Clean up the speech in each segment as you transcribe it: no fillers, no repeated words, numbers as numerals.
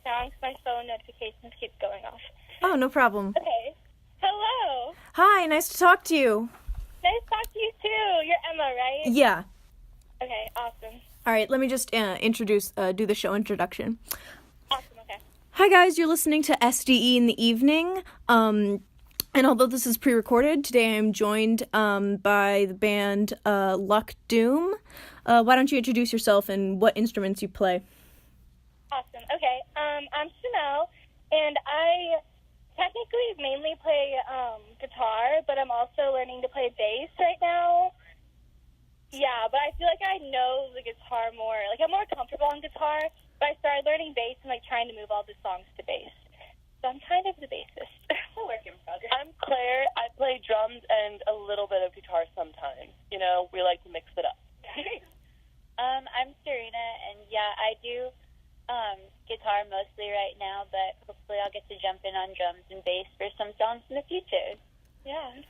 sound because my phone notifications keep going off. Oh, no problem. Okay. Hello. Hi, nice to talk to you. Nice to talk to you too. You're Emma, right? Yeah. Okay, awesome. All right, let me just do the show introduction. Awesome, okay. Hi guys, you're listening to SDE in the evening. And although this is pre-recorded, today I'm joined by the band Luck Doom. Why don't you introduce yourself and what instruments you play? Awesome. Okay. I'm Chanel, and I technically mainly play guitar, but I'm also learning to play bass right now. Yeah, but I feel like I know the guitar more. Like, I'm more comfortable on guitar, but I started learning bass and, like, trying to move all the songs to bass. So I'm kind of the bassist. Work in progress. I'm Claire. I play drums and a little bit of guitar sometimes. You know, we like to mix it up. I'm Serena, and yeah, I do guitar mostly right now, but hopefully I'll get to jump in on drums and bass for some songs in the future. Yeah.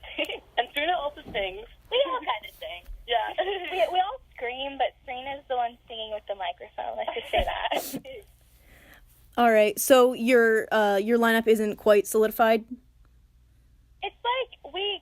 And Serena also sings. We all kind of sing. Yeah. we all scream, but Serena's the one singing with the microphone. Let's just say that. All right, so your lineup isn't quite solidified? It's like we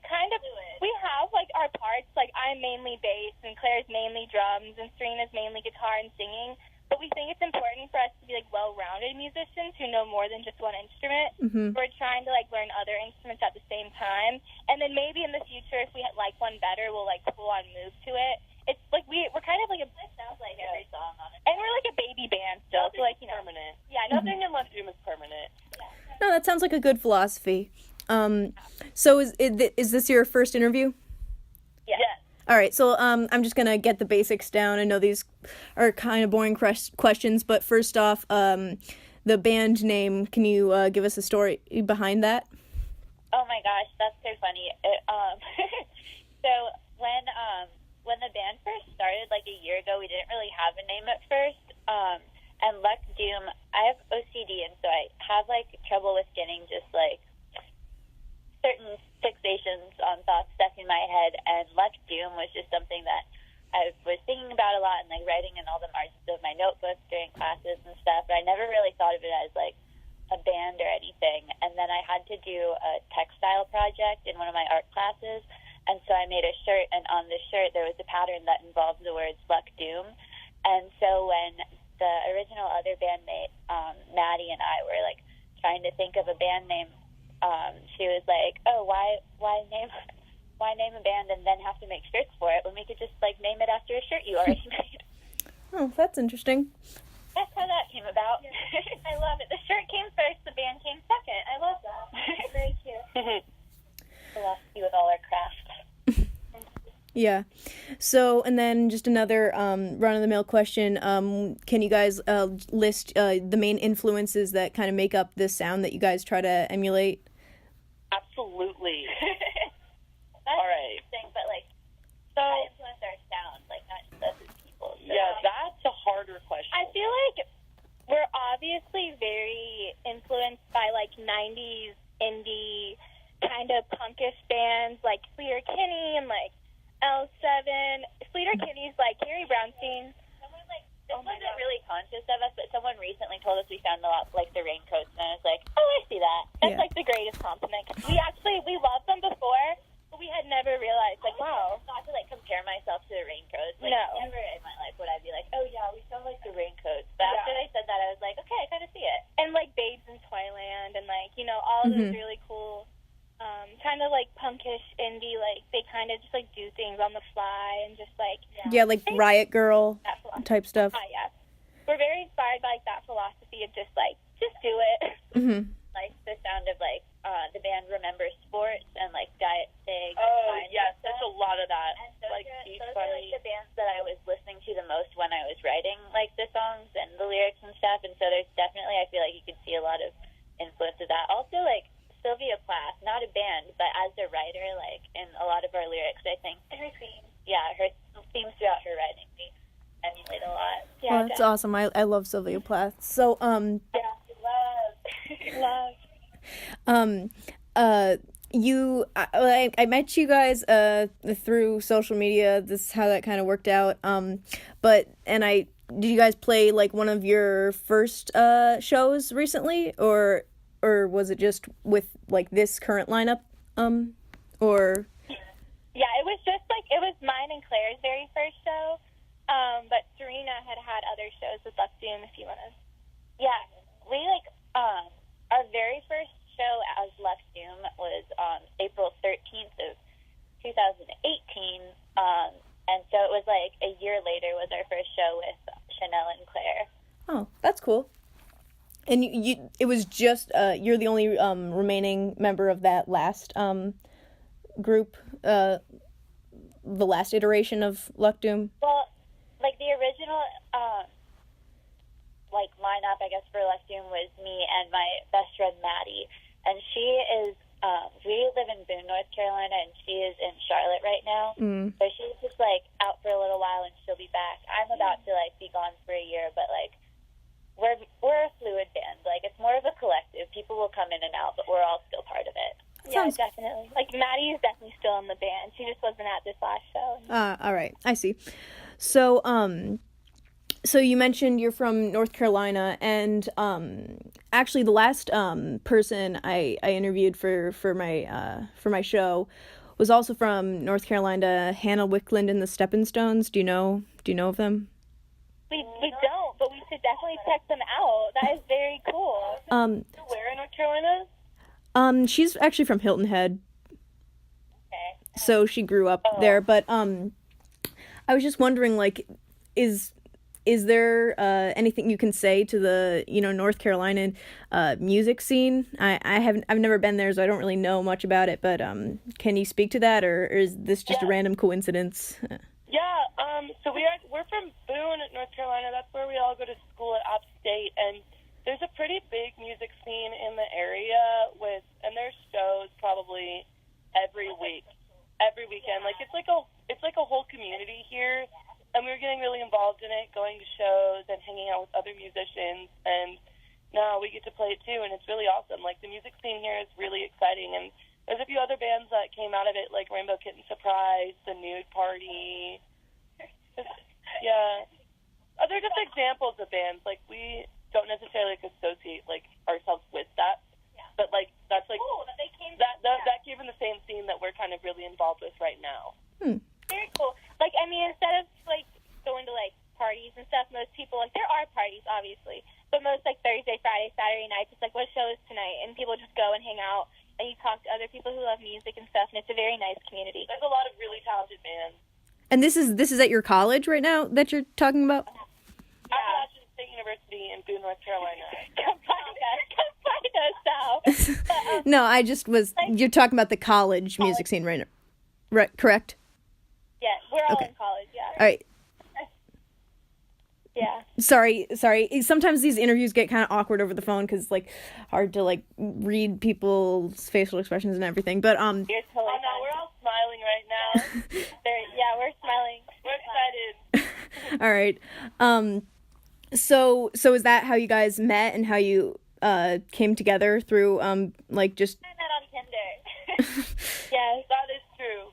have like our parts. Like, I'm mainly bass and Claire's mainly drums and Serena's mainly guitar and singing. But we think it's important for us to be like well-rounded musicians who know more than just one instrument. Mm-hmm. We're trying to like learn other instruments at the same time, and then maybe in the future, if we like one better, we'll like full on move to it. It's like we're kind of like a. It sounds like every song on it. And we're like a baby band still, so like, you know. Permanent. Yeah, Nothing in Luck Doom is permanent. No, that sounds like a good philosophy. So is this your first interview? Yeah. Yes. All right, so I'm just gonna get the basics down. I know these are kind of boring questions, but first off, the band name. Can you give us a story behind that? Oh my gosh, that's so funny. So when the band first started, like a year ago, we didn't really have a name at first. And Luck Doom, I have OCD, and so I have like trouble with getting just like certain fixations on thoughts stuck in my head, and Luck Doom was just something that I was thinking about a lot and like writing in all the margins of my notebooks during classes and stuff, but I never really thought of it as like a band or anything. And then I had to do a textile project in one of my art classes, and so I made a shirt, and on the shirt there was a pattern that involved the words Luck Doom. And so when the original other bandmate, Maddie, and I were like trying to think of a band name, she was like, "Oh, why name a band and then have to make shirts for it when we could just like name it after a shirt you already made?" Oh, that's interesting. That's how that came about. Yeah. I love it. The shirt came first, the band came second. I love that. Very cute. Philosophy with all our craft. Yeah. So, and then just another run-of-the-mill question. Can you guys list the main influences that kind of make up this sound that you guys try to emulate? Absolutely. That's All right. interesting, but like, So, that influenced our sound, like not just us as people. So. yeah, that's a harder question. I feel like we're obviously very influenced by like 90s indie kind of punkish bands like Sleater Kinney and like L7. Sleater Kinney's like Gary Brownstein. Someone like, this wasn't really conscious of us, but someone recently told us we sound a lot like the Raincoats, and I was like, oh, I see that. That's Yeah. like the greatest compliment. We loved them before, but we had never realized like, wow. Not to like compare myself to the Raincoats. Like, No. never in my life would I be like, oh yeah, we sound like the Raincoats. But after they said that, I was like, okay, I kind of see it. And like Babes in Toyland and like, you know, all those really cool kind of like punkish indie, like they kind of just like do things on the fly and just like Yeah, like Riot Girl that philosophy. type stuff. Yeah. We're very inspired by like that philosophy of just do it. Mm-hmm. Like the sound of like the band Remember Sports and like Diet Pig. Oh, and yes, stuff. there's a lot of that. And those, Like, are, Beach those are Bunny. like the bands that I was listening to the most when I was writing like the songs and the lyrics and stuff. And so there's definitely, I feel like you can see a lot of influence of that. Also, like Sylvia Plath, not a band, but as a writer, like in a lot of our lyrics, I think. Very clean. Yeah, her themes throughout her writing we emulate a lot. Yeah, Oh, that's awesome. I love Sylvia Plath. So, yeah. Love. I met you guys through social media. This is how that kind of worked out. And I did you guys play like one of your first shows recently, or was it just with like this current lineup, or? Yeah, it was just like, it was mine and Claire's very first show, but Serena had other shows with Luck Doom, if you want to. Yeah, we our very first show as Luck Doom was April 13th of 2018, and so it was like a year later was our first show with Chanel and Claire. Oh, that's cool. And you it was just you're the only remaining member of that last group, the last iteration of Luck Doom? Well, like the original like lineup, I guess, for Luck Doom was me and my best friend Maddie, and she is we live in Boone, North Carolina, and she is in Charlotte right now. So she's just like out for a little while, and she'll be back. I'm about to like be gone for a year, but like we're a fluid band. Like it's more of a collective. People will come in and out, but we're all still part of it. Yeah, definitely. Like Maddie is definitely still in the band. She just wasn't at this last show. All right, I see. So so you mentioned you're from North Carolina, and actually the last person I interviewed for my show was also from North Carolina, Hannah Wickland and the Steppin' Stones. Do you know of them? We don't, but we should definitely check them out. That is very cool. Where in North Carolina? She's actually from Hilton Head. Okay. So she grew up there, but I was just wondering, like, is there anything you can say to the North Carolina music scene? I've never been there, so I don't really know much about it. But can you speak to that, or is this just a random coincidence? Yeah. So we're from Boone, North Carolina. That's where we all go to school at Upstate, and there's a pretty big music scene in the area and there's shows probably every weekend. Like it's like a whole community here. And we were getting really involved in it, going to shows and hanging out with other musicians. And now we get to play it too, and it's really awesome. Like, the music scene here is really exciting. And there's a few other bands that came out of it, like Rainbow Kitten Surprise, The Nude Party. Yeah. They're just examples of bands. Like, we don't necessarily associate, like, ourselves with that. Yeah. But, like, that's, like, cool, that gave them the same scene that we're kind of really involved with right now. Very cool. Like, I mean, instead of, like, going to, like, parties and stuff, most people, like, there are parties, obviously, but most, like, Thursday, Friday, Saturday nights, it's like, what show is tonight? And people just go and hang out, and you talk to other people who love music and stuff, and it's a very nice community. There's a lot of really talented bands. And this is at your college right now that you're talking about? Appalachian State University in Boone, North Carolina. Come find us now. No, I just was, you're talking about the college music scene right now. Right, correct? Yeah, we're all in college, yeah. All right. Yeah. Sorry. Sometimes these interviews get kind of awkward over the phone because, like, hard to, like, read people's facial expressions and everything. But, You're totally no, we're all smiling right now. yeah, we're smiling. We're excited. All right. So is that how you guys met and how you came together through like just? I met on Tinder. Yes, that is true.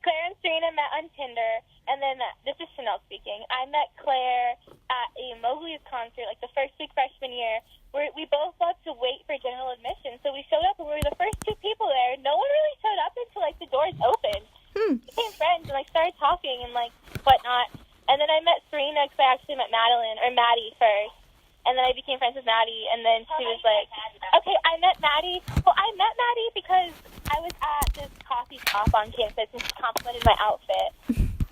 Claire and Serena met on Tinder, and then this is Chanel speaking. I met Claire at a Mowgli's concert, like the first week freshman year, where we both loved to wait for general admission. So we showed up, and we were the first two people there. No one really showed up until like the doors opened. We became friends and like started talking and like whatnot. And then I met Serena because I actually met Maddie first. And then I became friends with Maddie, and then she was like, okay, I met Maddie. Well, I met Maddie because I was at this coffee shop on campus, and she complimented my outfit.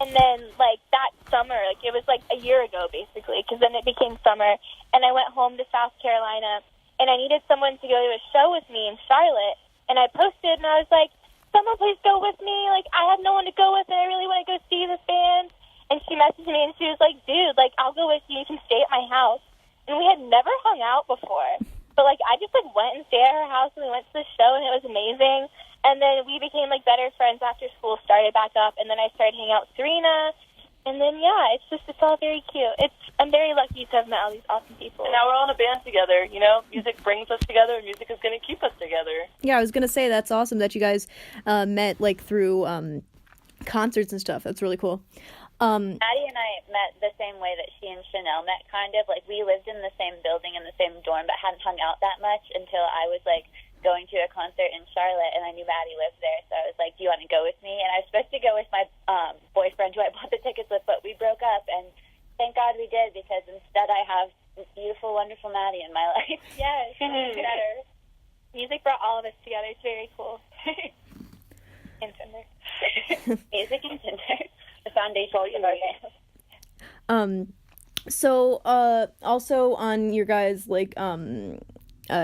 And then, like, that summer, like, it was, like, a year ago, basically, because then it became summer, and I went home to South Carolina, and I needed someone to go to a show with me in Charlotte, and I posted, and I was like, someone please go with me. Like, I have no one to go with, and I really want to go see this band. And she messaged me, and she was like, dude, like, I'll go with you. You can stay at my house. And we had never hung out before. But, like, I just, like, went and stayed at her house, and we went to the show, and it was amazing. And then we became, like, better friends after school started back up. And then I started hanging out with Serena. And then, yeah, it's all very cute. I'm very lucky to have met all these awesome people. And now we're all in a band together, you know? Music brings us together, and music is going to keep us together. Yeah, I was going to say, that's awesome that you guys met, like, through concerts and stuff. That's really cool. Maddie and I met the same way that she and Chanel met, kind of. Like, we lived in the same building in the same dorm, but hadn't hung out that much until I was, like, going to a concert in Charlotte, and I knew Maddie lived there, so I was like, do you want to go with me? And I was supposed to go with my boyfriend, who I bought the tickets with, but we broke up, and thank God we did, because instead I have this beautiful, wonderful Maddie in my life. Yes, better. Music brought all of us together. It's very cool. And Tinder. Music and Tinder. The foundation of our band. So, also on your guys' like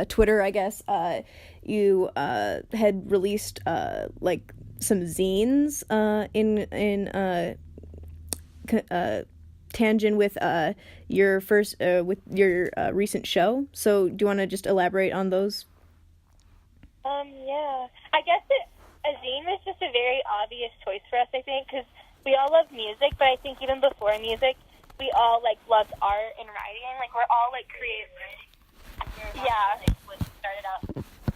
Twitter, I guess, you had released like some zines in tangent with your first with your recent show. So, do you want to just elaborate on those? Yeah. I guess a zine was just a very obvious choice for us, I think, because we all love music, but I think even before music, we all, like, loved art and writing. Like, we're all, like, creative. Yeah. Like, started out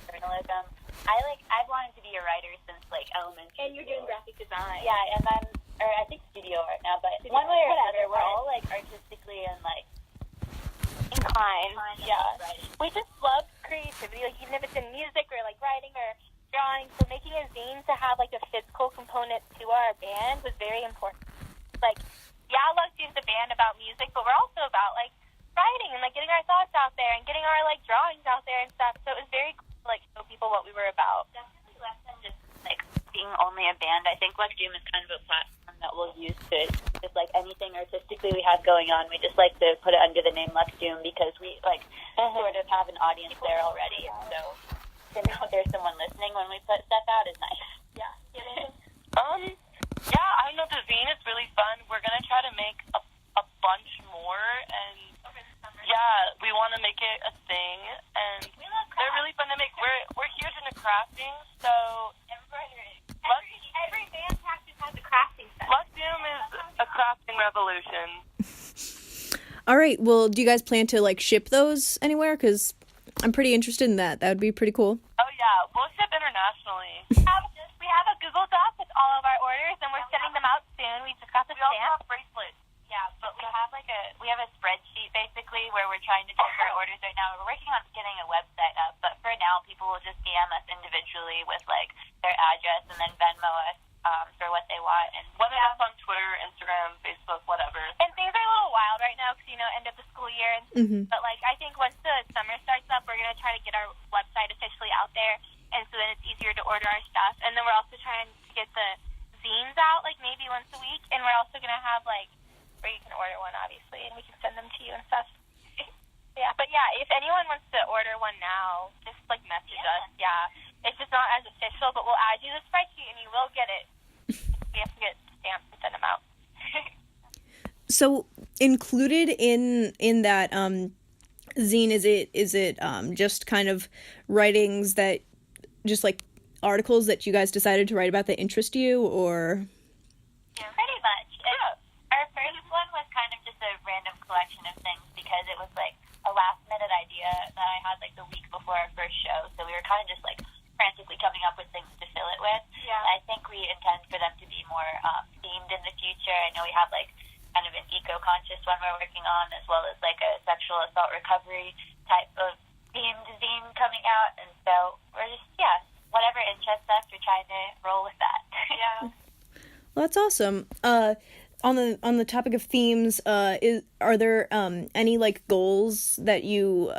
journalism. I've wanted to be a writer since, like, elementary. And you're doing graphic design. Yeah, and then, or I think studio art now, but one way or another, we're all, like, artistically and, like, inclined. Yeah. Writing. We just love creativity, like, even if it's in music or, like, writing or drawing. So making a zine to have, like, a physical component to our band was very important. Like, yeah, Luck Doom's a band about music, but we're also about, like, writing and, like, getting our thoughts out there and getting our, like, drawings out there and stuff. So it was very cool to, like, show people what we were about. Definitely less than just, like, being only a band. I think Luck Doom is kind of a platform that we'll use to just, like, anything artistically we have going on. We just like to put it under the name Luck Doom because we, like, sort of have an audience there already. So to know there's someone listening when we put stuff out is nice. Yeah. Yeah, I know the zine is really fun. We're going to try to make a bunch more, and yeah, we want to make it a thing, and they're really fun to make. We're huge into crafting, so Every band practice has a crafting set. Luck Doom is a crafting revolution. All right. Well, do you guys plan to like ship those anywhere? Because I'm pretty interested in that. That would be pretty cool. Oh yeah, we'll ship internationally. We have a Google Doc with all of our orders, and we're sending them out soon. We just got the We also stamp. have bracelets. Yeah, but we have a spreadsheet basically where we're trying to take our orders right now. We're working on getting a website up, but for now people will just DM us individually with like their address and then Venmo us for what they want. And Whether that's on Twitter, Instagram, Facebook, whatever. And things are a little wild right now because, end of the school year. But, like, I think once the summer starts up, we're going to try to get our website officially out there. And so then it's easier to order our stuff. And then we're also trying to get the zines out, like, maybe once a week. And we're also going to have, like, where you can order one, obviously, and we can send them to you and stuff. Yeah, but, yeah, if anyone wants to order one now, just, like, message us. Yeah. It's just not as official, but we'll add you the spreadsheet, and you will get it. We have to get stamps and send them out. So included in that zine, is it just kind of writings that just like articles that you guys decided to write about that interest you, or? Yeah, pretty much. Our first one was kind of just a random collection of things because it was like a last minute idea that I had like the week before our first show, so we were kind of just like frantically coming up with things to fill it with. Yeah. I think we intend for them to be more themed in the future. I know we have like kind of an eco-conscious one we're working on, as well as like a sexual assault recovery type of themed zine coming out, and so we're just whatever interests us, we're trying to roll with that. Yeah. Well, that's awesome. On the topic of themes, are there any like goals that you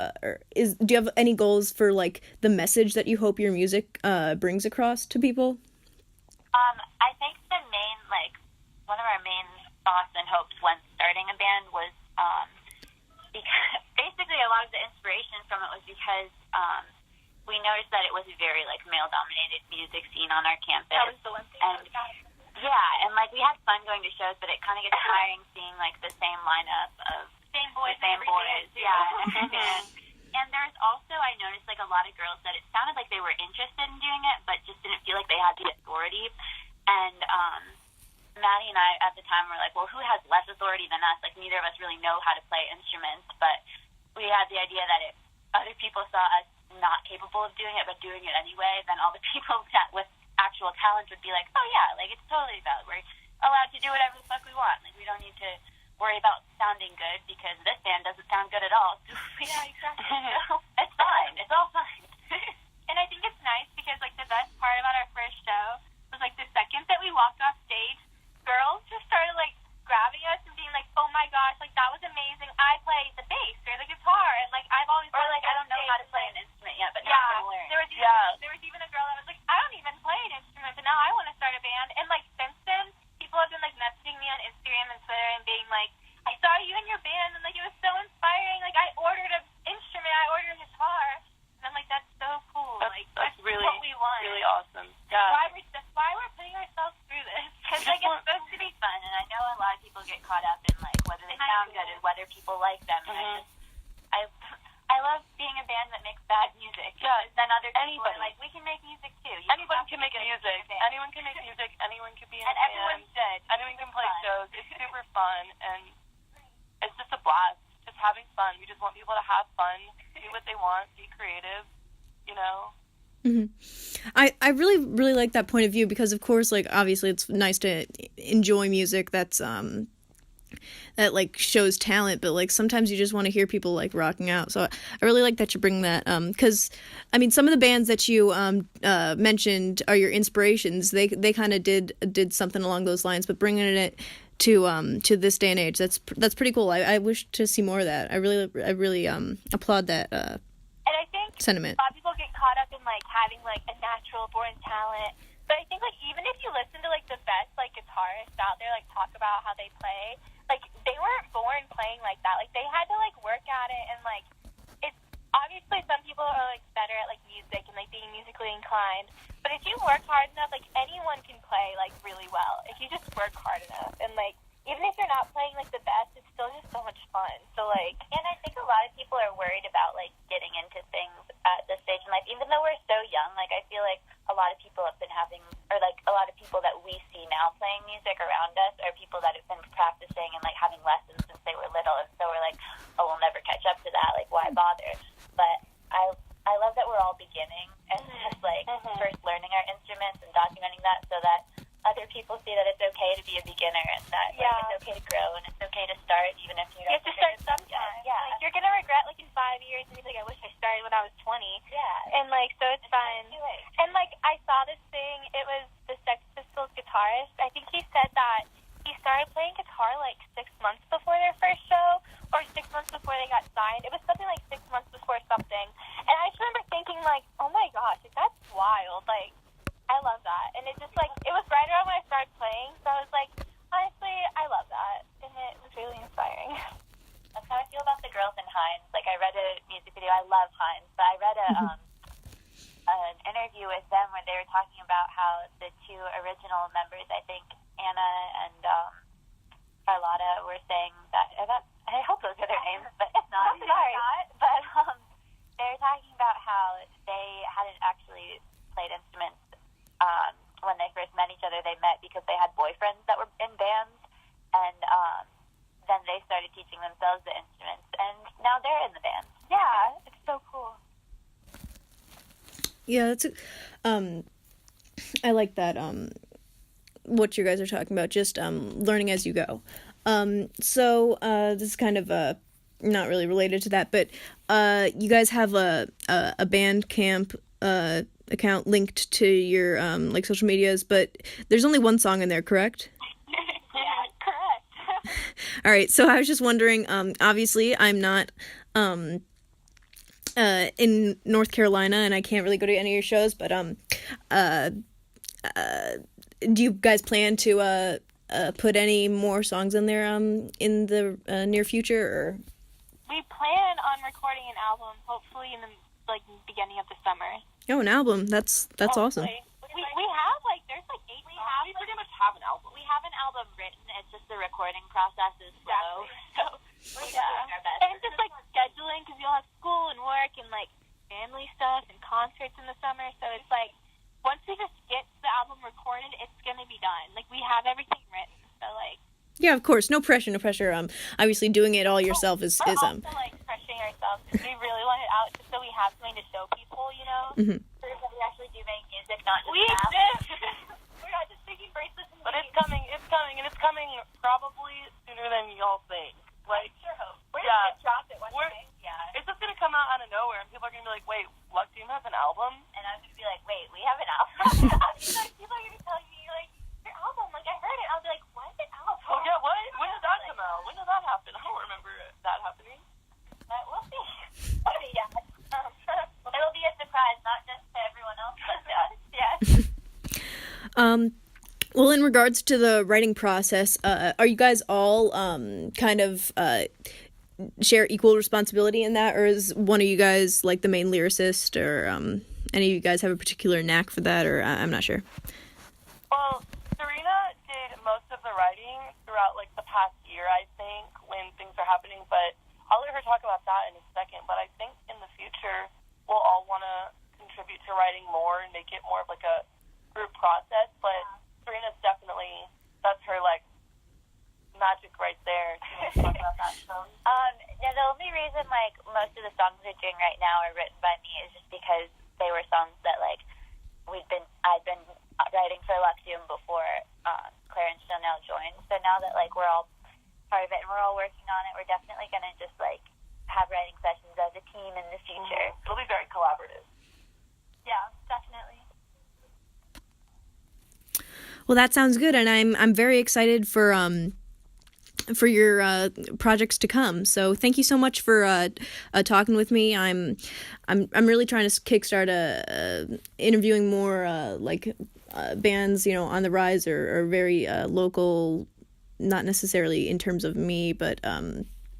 do you have any goals for like the message that you hope your music brings across to people? I think the main one of our main thoughts and hopes when starting a band was because basically a lot of the inspiration from it was because we noticed that it was a very like male dominated music scene on our campus. That was the one thing. And we had fun going to shows, but it kind of gets tiring seeing like the same lineup of Same boys. Yeah. And there's also, I noticed like a lot of girls that it sounded like they were interested in doing it, but just didn't feel like they had the authority. And Maddie and I at the time were like, well, who has less authority than us? Like neither of us really know how to play instruments, but we had the idea that if other people saw us not capable of doing it, but doing it anyway, then all the people that with actual talent would be like, oh yeah, like it's totally valid. allowed to do whatever the fuck we want. Like, we don't need to worry about sounding good because this band doesn't sound good at all. So, yeah, exactly. So, it's fine. It's all fine. And I think it's nice because, like, the best part about our first show was, like, the second that we walked off stage, girls just started, like, grabbing us and being like, oh my gosh, like, that was amazing. I play the bass or the guitar. And, like, I've always or, like, I don't know how to play an instrument yet, but now I'm going to learn. There was even a girl that was like, I don't even play an instrument, but now I want to start a band. And, like, since then, people have been, like, messaging me on Instagram and Twitter and being like, I saw you in your band, and, like, it was so inspiring. Like, I ordered an instrument. I ordered a guitar. And I'm like, that's so cool. That's really what we want. Really awesome. Yeah. That's why we're putting ourselves through this. Because, like, it's supposed to be fun, and I know a lot of people get caught up in, like, whether they sound good and whether people like them. And I love being a band that makes bad music. Yeah. Then other people are like, we can make music too. Anyone can make music. Anyone can make music. Anyone can be in a band. Everyone should. Anyone can play shows. It's super fun, and it's just a blast. Just having fun. We just want people to have fun, do what they want, be creative, you know. Mm-hmm. I really, really like that point of view because, of course, like, obviously it's nice to enjoy music that's that, like, shows talent, but, like, sometimes you just want to hear people, like, rocking out. So I really like that you bring that, because, I mean, some of the bands that you mentioned are your inspirations. They kind of did something along those lines, but bringing it to this day and age, that's pretty cool. I wish to see more of that. I really applaud that And I think sentiment. a lot of people get caught up in, like, having, like, a natural born talent. But I think, like, even if you listen to, like, the best, like, guitarists out there, like, talk about how they play, like, they weren't born playing like that. Like, they had to, like, work at it. And, like, it's obviously some people are, like, better at, like, music and, like, being musically inclined. But if you work hard enough, like, anyone can play, like, really well. If you just work hard enough. And, like, even if you're not playing, like, the best, it's still just so much fun. So, like... And I think a lot of people are worried about, like, getting into things at this stage in life. Even though we're so young, like, I feel like a lot of people have been having, or, like, a lot of people that we see now playing music around us are people that have been practicing and, like, having lessons since they were little. And so we're like, oh, we'll never catch up to that. Like, why bother? But I love that we're all beginning and just, like, first learning our instruments and documenting that so that other people see that it's okay to be a beginner and that like, it's okay to grow and it's okay to start even if you don't. You have to start sometime. Yeah. Like, you're going to regret, like, in 5 years and be like, I wish I started when I was 20. Yeah. And, like, so it's fun. And, like, I saw this thing. It was the Sex Pistols guitarist. I think he said that he started playing guitar, like, 6 months before their first show or 6 months before they got signed. It was something like 6 months before something. And I just remember thinking, like, oh, my gosh, like, that's wild. Like, I love that. And it just, like, it was right around when I started playing. So I was like, honestly, I love that. And it was really inspiring. That's how I feel about the girls in Heinz. Like, I read a music video. I love Heinz. But I read an interview with them where they were talking about how the two original members, I think Anna and Carlotta, were saying that I hope those are their names, but if not, I'm sorry. But they were talking about how they hadn't actually played instruments when they first met each other. They met because they had boyfriends that were in bands, and then they started teaching themselves the instruments, and now they're in the band. Yeah, it's so cool. Yeah, that's I like that what you guys are talking about, just learning as you go. So this is kind of not really related to that, but you guys have a bandcamp account linked to your like social medias, but there's only one song in there, correct? Yeah, correct. All right, so I was just wondering, obviously I'm not in North Carolina and I can't really go to any of your shows, but do you guys plan to put any more songs in there in the near future, or? We plan on recording an album, hopefully in the beginning of the summer. Oh, an album. That's awesome. We have there's 8 songs. We pretty much have an album. We have an album written. It's just the recording process is slow. So we're doing our best. And it's just scheduling because you'll have school and work and family stuff and concerts in the summer. So it's once we just get the album recorded, it's gonna be done. We have everything written. So Yeah, of course. No pressure. Obviously doing it all yourself is also pressuring ourselves because we really want it out just so we have something to show people, you know. Mm-hmm. Prove that we actually do make music, not just We rap. exist. We're not just making bracelets and But it's coming. It's coming in y'all think. Like, I sure hope. We're yeah, just gonna drop it one day. Yeah. it's just gonna come out of nowhere, and people are gonna be like, "Wait, Luck Doom has an album?" And I'm gonna be like, wait, we have an album. People are gonna tell me like your album. Like I heard it. I'll be like, what album? Oh yeah, what? When did that come out? When did that happen? I don't remember that happening. We'll see. Yeah. It'll be a surprise, not just to everyone else, but to us. Yeah. Well, in regards to the writing process, are you guys all kind of share equal responsibility in that, or is one of you guys like the main lyricist, or any of you guys have a particular knack for that, or I'm not sure. Well, Serena did most of the writing throughout like the past year, I think, when things are happening. But I'll let her talk about that in a second. But I think in the future we'll all want to contribute to writing more and make it more of like a group process. But Serena's definitely, that's her like magic right there. Can you talk about that? Yeah, the only reason like most of the songs we're doing right now are written by me is just because they were songs that like I'd been writing for Luck Doom before Claire and Chanel joined. So now that like we're all part of it and we're all working on it, we're definitely gonna just like have writing sessions as a team in the future. It'll be very collaborative. Yeah, definitely. Well, that sounds good, and I'm very excited for your projects to come. So thank you so much for talking with me. I'm really trying to kickstart interviewing more bands, on the rise or very local, not necessarily in terms of me, but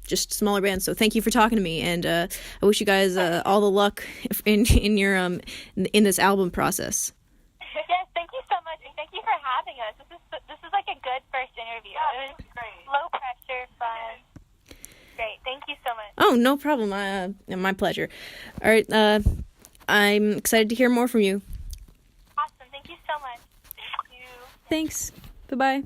just smaller bands. So thank you for talking to me, and I wish you guys all the luck in your in this album process. Yes, thank you so much, and thank you for having us. This is like a good first interview. Yeah, it was great. Low pressure, fun. Great, thank you so much. Oh, no problem. My pleasure. All right, I'm excited to hear more from you. Awesome, thank you so much. Thank you. Thanks. Bye-bye.